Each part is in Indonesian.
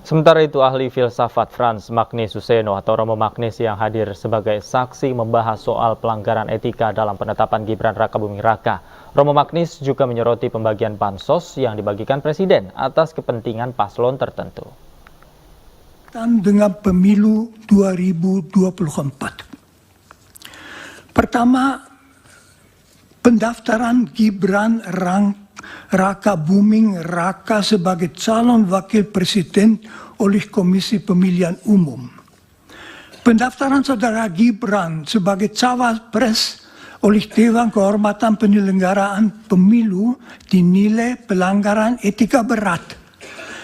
Sementara itu, ahli filsafat Frans Magnis Suseno atau Romo Magnis yang hadir sebagai saksi membahas soal pelanggaran etika dalam penetapan Gibran Rakabuming Raka. Romo Magnis juga menyoroti pembagian bansos yang dibagikan Presiden atas kepentingan paslon tertentu. Dengan pemilu 2024. Pertama, pendaftaran Gibran Rakabuming Raka sebagai calon wakil presiden oleh Komisi Pemilihan Umum. Pendaftaran saudara Gibran sebagai cawapres oleh Dewan Kehormatan Penyelenggaraan Pemilu dinilai pelanggaran etika berat.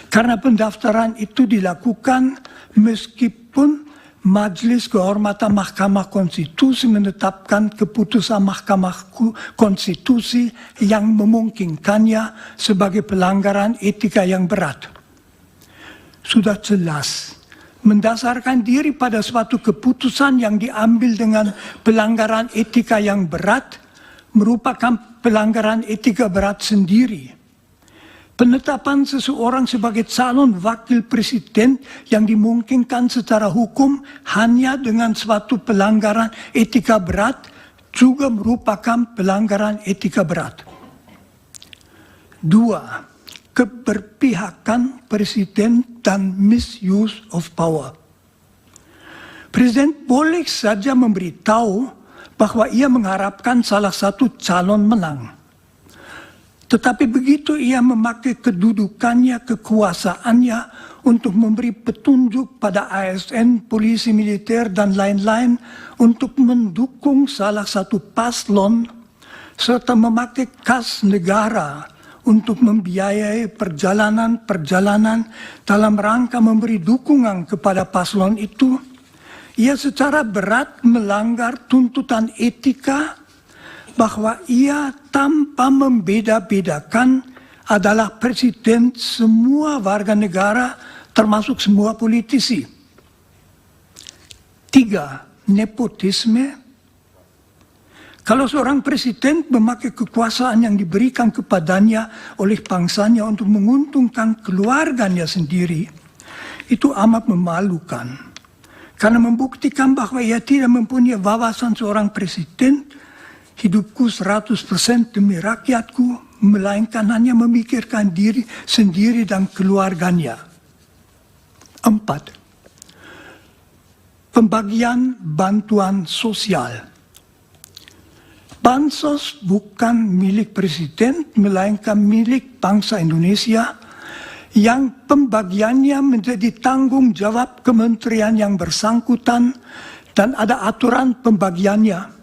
Karena pendaftaran itu dilakukan meskipun Majelis Kehormatan Mahkamah Konstitusi menetapkan keputusan Mahkamah Konstitusi yang memungkinkannya sebagai pelanggaran etika yang berat. Sudah jelas, mendasarkan diri pada suatu keputusan yang diambil dengan pelanggaran etika yang berat merupakan pelanggaran etika berat sendiri. Penetapan seseorang sebagai calon wakil presiden yang dimungkinkan secara hukum hanya dengan suatu pelanggaran etika berat juga merupakan pelanggaran etika berat. 2. Keberpihakan presiden dan misuse of power. Presiden boleh saja memberitahu bahwa ia mengharapkan salah satu calon menang. Tetapi begitu ia memakai kedudukannya, kekuasaannya untuk memberi petunjuk pada ASN, polisi militer, dan lain-lain untuk mendukung salah satu paslon, serta memakai kas negara untuk membiayai perjalanan-perjalanan dalam rangka memberi dukungan kepada paslon itu, ia secara berat melanggar tuntutan etika bahwa ia tanpa membeda-bedakan adalah presiden semua warga negara termasuk semua politisi. 3. Nepotisme. Kalau seorang presiden memakai kekuasaan yang diberikan kepadanya oleh bangsanya untuk menguntungkan keluarganya sendiri, itu amat memalukan. Karena membuktikan bahwa ia tidak mempunyai wawasan seorang presiden, hidupku 100% demi rakyatku, melainkan hanya memikirkan diri sendiri dan keluarganya. 4. Pembagian bantuan sosial. Bansos bukan milik presiden, melainkan milik bangsa Indonesia yang pembagiannya menjadi tanggung jawab kementerian yang bersangkutan dan ada aturan pembagiannya.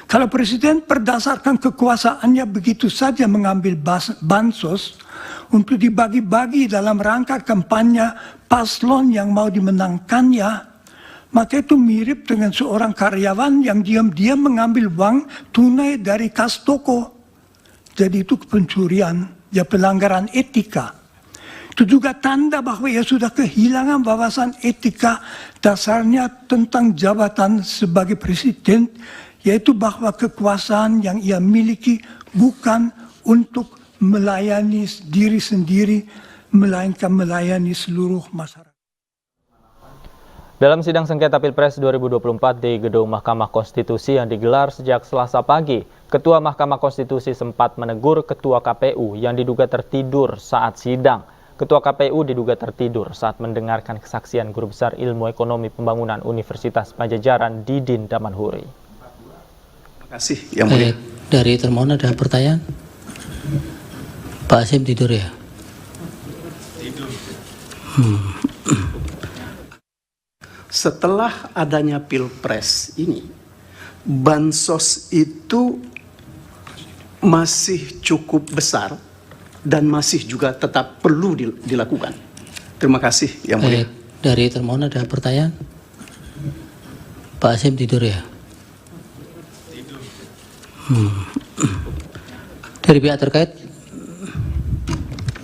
Kalau presiden berdasarkan kekuasaannya begitu saja mengambil bansos untuk dibagi-bagi dalam rangka kampanye paslon yang mau dimenangkannya, maka itu mirip dengan seorang karyawan yang diam-diam mengambil uang tunai dari kas toko. Jadi itu pencurian, ya pelanggaran etika. Itu juga tanda bahwa ia sudah kehilangan wawasan etika dasarnya tentang jabatan sebagai presiden, yaitu bahwa kekuasaan yang ia miliki bukan untuk melayani diri sendiri, melainkan melayani seluruh masyarakat. Dalam sidang sengketa Pilpres 2024 di Gedung Mahkamah Konstitusi yang digelar sejak Selasa pagi, Ketua Mahkamah Konstitusi sempat menegur Ketua KPU yang diduga tertidur saat sidang. Ketua KPU diduga tertidur saat mendengarkan kesaksian Guru Besar Ilmu Ekonomi Pembangunan Universitas Pajajaran Didin Damanhuri. Terima kasih, Yang Mulia. Dari termohon ada pertanyaan? Pak Hasim tidur ya? Tidur. Setelah adanya Pilpres ini, bansos itu masih cukup besar dan masih juga tetap perlu dilakukan. Terima kasih, Yang Mulia. Dari termohon ada pertanyaan? Pak Hasim tidur ya? Dari pihak terkait?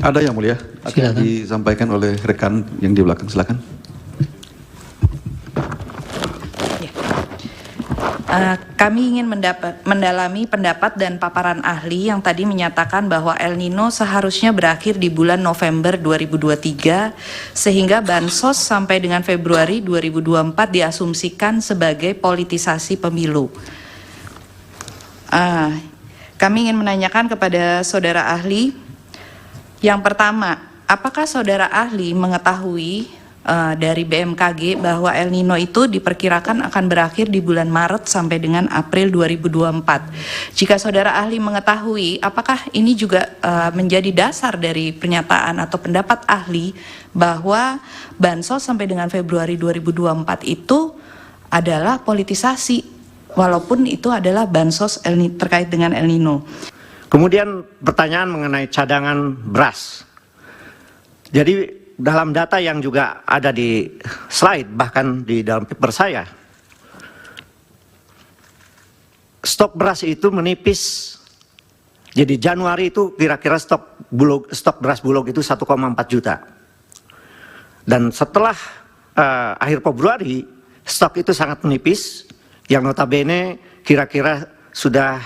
Ada Yang Mulia, akan disampaikan oleh rekan yang di belakang, silakan. Kami ingin mendalami pendapat dan paparan ahli yang tadi menyatakan bahwa El Nino seharusnya berakhir di bulan November 2023 sehingga bansos sampai dengan Februari 2024 diasumsikan sebagai politisasi pemilu. Kami ingin menanyakan kepada saudara ahli, yang pertama, apakah saudara ahli mengetahui dari BMKG bahwa El Nino itu diperkirakan akan berakhir di bulan Maret sampai dengan April 2024. Jika saudara ahli mengetahui, apakah ini juga menjadi dasar dari pernyataan atau pendapat ahli bahwa bansos sampai dengan Februari 2024 itu adalah politisasi, walaupun itu adalah bansos terkait dengan El Nino. Kemudian pertanyaan mengenai cadangan beras. Jadi dalam data yang juga ada di slide, bahkan di dalam paper saya, stok beras itu menipis. Jadi Januari itu kira-kira stok beras Bulog itu 1,4 juta. Dan setelah akhir Februari, stok itu sangat menipis, yang notabene kira-kira sudah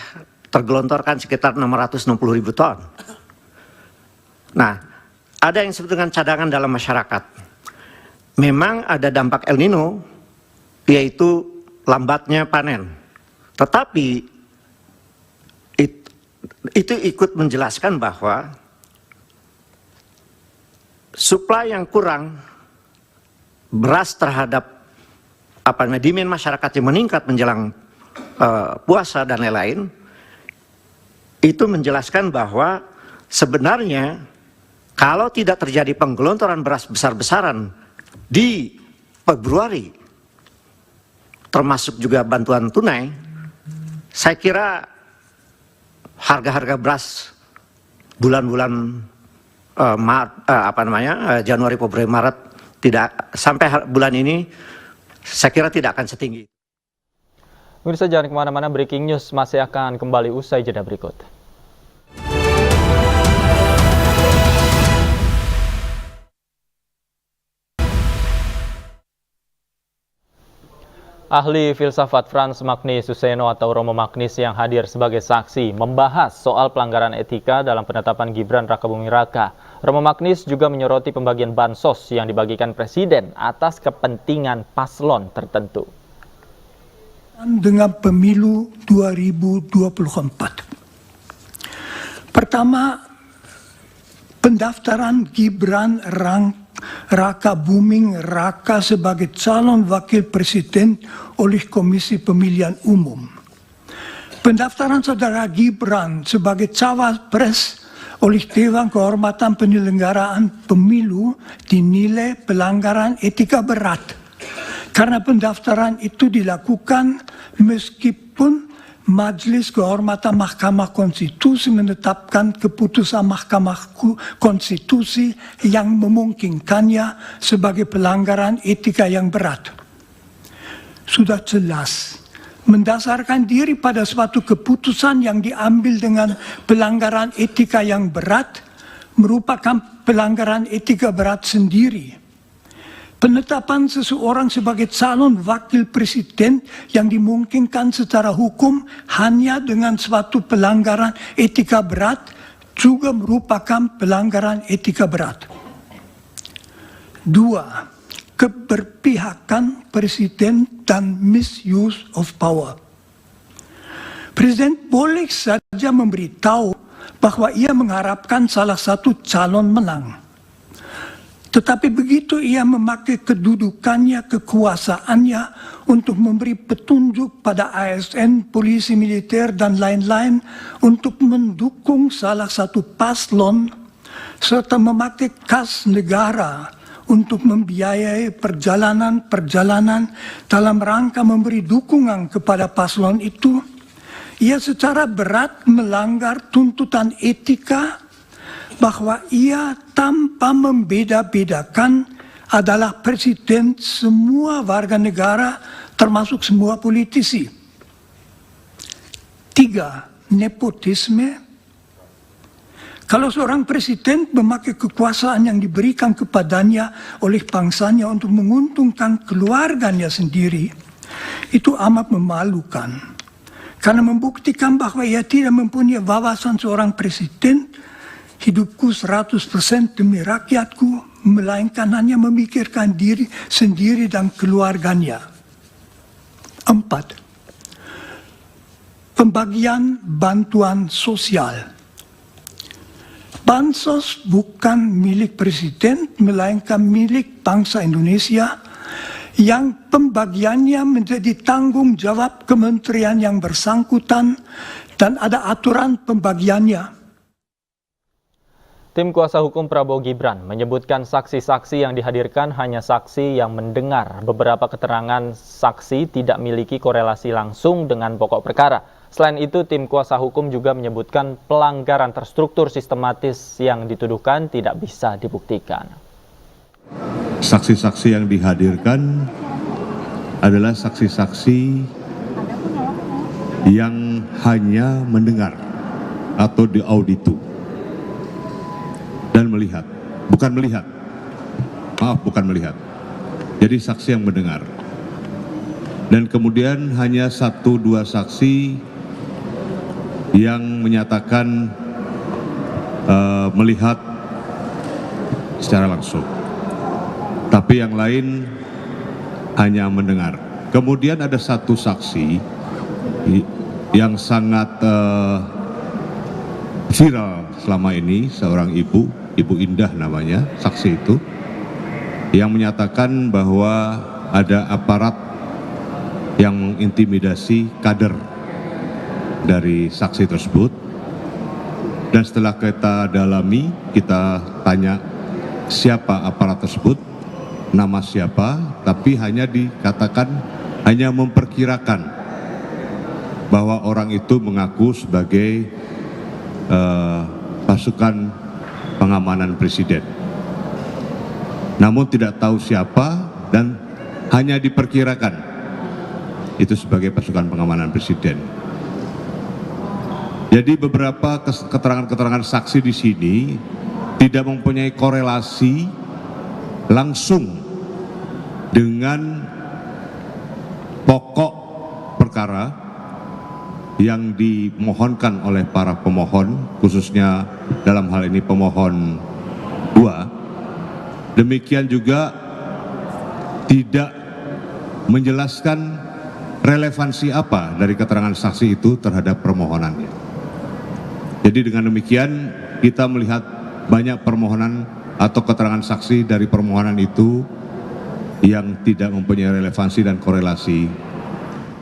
tergelontorkan sekitar 660.000 ton. Nah, ada yang disebut dengan cadangan dalam masyarakat. Memang ada dampak El Nino, yaitu lambatnya panen. Tetapi itu ikut menjelaskan bahwa suplai yang kurang beras terhadap demand masyarakat yang meningkat menjelang puasa dan lain-lain, itu menjelaskan bahwa sebenarnya kalau tidak terjadi penggelontoran beras besar-besaran di Februari, termasuk juga bantuan tunai, saya kira harga-harga beras bulan-bulan Januari, Februari, Maret tidak sampai bulan ini, saya kira tidak akan setinggi. Pemirsa, jangan kemana-mana, breaking news masih akan kembali usai jeda berikut. Ahli filsafat Frans Magnis Suseno atau Romo Magnis yang hadir sebagai saksi membahas soal pelanggaran etika dalam penetapan Gibran Rakabuming Raka. Romo Magnis juga menyoroti pembagian bansos yang dibagikan Presiden atas kepentingan paslon tertentu. Dengan pemilu 2024. Pertama, pendaftaran Gibran Rakabuming Raka sebagai calon wakil presiden oleh Komisi Pemilihan Umum. Pendaftaran saudara Gibran sebagai cawapres oleh Dewan Kehormatan Penyelenggaraan Pemilu dinilai pelanggaran etika berat. Karena pendaftaran itu dilakukan meskipun Majelis Kehormatan Mahkamah Konstitusi menetapkan keputusan Mahkamah Konstitusi yang memungkinkannya sebagai pelanggaran etika yang berat. Sudah jelas, mendasarkan diri pada suatu keputusan yang diambil dengan pelanggaran etika yang berat merupakan pelanggaran etika berat sendiri. Penetapan seseorang sebagai calon wakil presiden yang dimungkinkan secara hukum hanya dengan suatu pelanggaran etika berat juga merupakan pelanggaran etika berat. 2. Keberpihakan presiden dan misuse of power. Presiden boleh saja memberitahu bahwa ia mengharapkan salah satu calon menang. Tetapi begitu ia memakai kedudukannya, kekuasaannya untuk memberi petunjuk pada ASN, polisi militer, dan lain-lain untuk mendukung salah satu paslon, serta memakai kas negara untuk membiayai perjalanan-perjalanan dalam rangka memberi dukungan kepada paslon itu, ia secara berat melanggar tuntutan etika bahwa ia tanpa membeda-bedakan adalah presiden semua warga negara termasuk semua politisi. 3. Nepotisme. Kalau seorang presiden memakai kekuasaan yang diberikan kepadanya oleh bangsanya untuk menguntungkan keluarganya sendiri, itu amat memalukan. Karena membuktikan bahwa ia tidak mempunyai wawasan seorang presiden, hidupku 100% demi rakyatku, melainkan hanya memikirkan diri sendiri dan keluarganya. 4. Pembagian bantuan sosial. Bansos bukan milik presiden, melainkan milik bangsa Indonesia yang pembagiannya menjadi tanggung jawab kementerian yang bersangkutan dan ada aturan pembagiannya. Tim kuasa hukum Prabowo Gibran menyebutkan saksi-saksi yang dihadirkan hanya saksi yang mendengar. Beberapa keterangan saksi tidak memiliki korelasi langsung dengan pokok perkara. Selain itu, tim kuasa hukum juga menyebutkan pelanggaran terstruktur sistematis yang dituduhkan tidak bisa dibuktikan. Saksi-saksi yang dihadirkan adalah saksi-saksi yang hanya mendengar atau diauditu dan melihat, bukan melihat. Jadi saksi yang mendengar. Dan kemudian hanya 1-2 saksi yang menyatakan melihat secara langsung. Tapi yang lain hanya mendengar. Kemudian ada 1 saksi yang sangat viral selama ini, seorang ibu Indah namanya, saksi itu, yang menyatakan bahwa ada aparat yang mengintimidasi kader dari saksi tersebut. Dan setelah kita dalami, kita tanya siapa aparat tersebut, nama siapa, tapi hanya dikatakan, hanya memperkirakan bahwa orang itu mengaku sebagai pasukan pengamanan presiden. Namun tidak tahu siapa dan hanya diperkirakan itu sebagai pasukan pengamanan presiden. Jadi beberapa keterangan-keterangan saksi di sini tidak mempunyai korelasi langsung dengan pokok perkara yang dimohonkan oleh para pemohon, khususnya dalam hal ini pemohon 2. Demikian juga tidak menjelaskan relevansi apa dari keterangan saksi itu terhadap permohonannya. Jadi dengan demikian kita melihat banyak permohonan atau keterangan saksi dari permohonan itu yang tidak mempunyai relevansi dan korelasi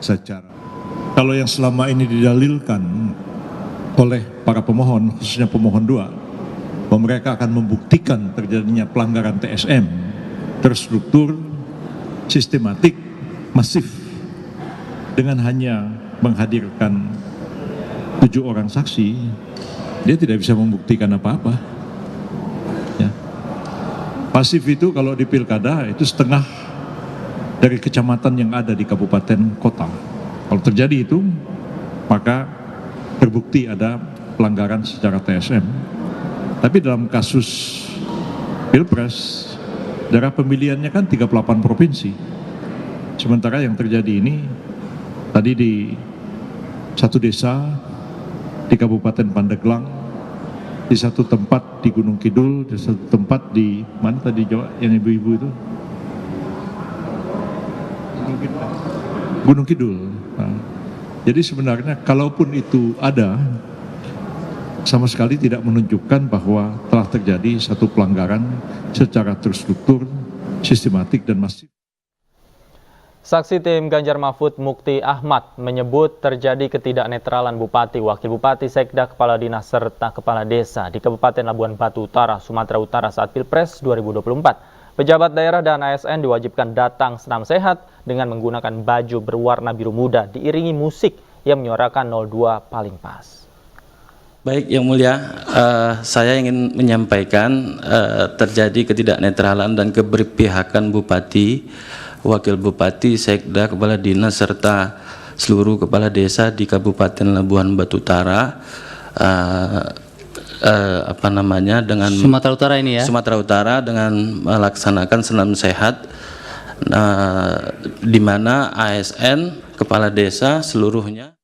secara. Kalau yang selama ini didalilkan oleh para pemohon, khususnya pemohon 2, bahwa mereka akan membuktikan terjadinya pelanggaran TSM, terstruktur, sistematik, masif, dengan hanya menghadirkan 7 orang saksi, dia tidak bisa membuktikan apa-apa. Ya. Pasif itu kalau di pilkada itu setengah dari kecamatan yang ada di kabupaten kota. Kalau terjadi itu, maka terbukti ada pelanggaran secara TSM. Tapi dalam kasus Pilpres, daerah pemilihannya kan 38 provinsi. Sementara yang terjadi ini, tadi di 1 desa di Kabupaten Pandeglang, di 1 tempat di Gunung Kidul, di 1 tempat di mana tadi Jawa yang ibu-ibu itu? Gunung Kidul. Nah, jadi sebenarnya kalaupun itu ada, sama sekali tidak menunjukkan bahwa telah terjadi satu pelanggaran secara terstruktur, sistematik dan masif. Saksi tim Ganjar Mahfud Mukti Ahmad menyebut terjadi ketidaknetralan Bupati, Wakil Bupati, Sekda, Kepala Dinas, serta Kepala Desa di Kabupaten Labuan Batu Utara, Sumatera Utara saat Pilpres 2024. Pejabat daerah dan ASN diwajibkan datang senam sehat dengan menggunakan baju berwarna biru muda diiringi musik yang menyuarakan 02 paling pas. Baik, Yang Mulia, saya ingin menyampaikan terjadi ketidaknetralan dan keberpihakan Bupati, Wakil Bupati, Sekda, Kepala Dinas, serta seluruh Kepala Desa di Kabupaten Labuan Batu Utara, dengan Sumatera Utara ini ya? Sumatera Utara dengan melaksanakan senam sehat di mana ASN, kepala desa seluruhnya.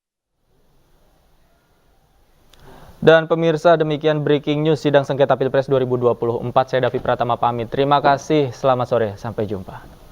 Dan pemirsa, demikian breaking news sidang sengketa Pilpres 2024. Saya Davi Pratama pamit. Terima kasih, selamat sore, sampai jumpa.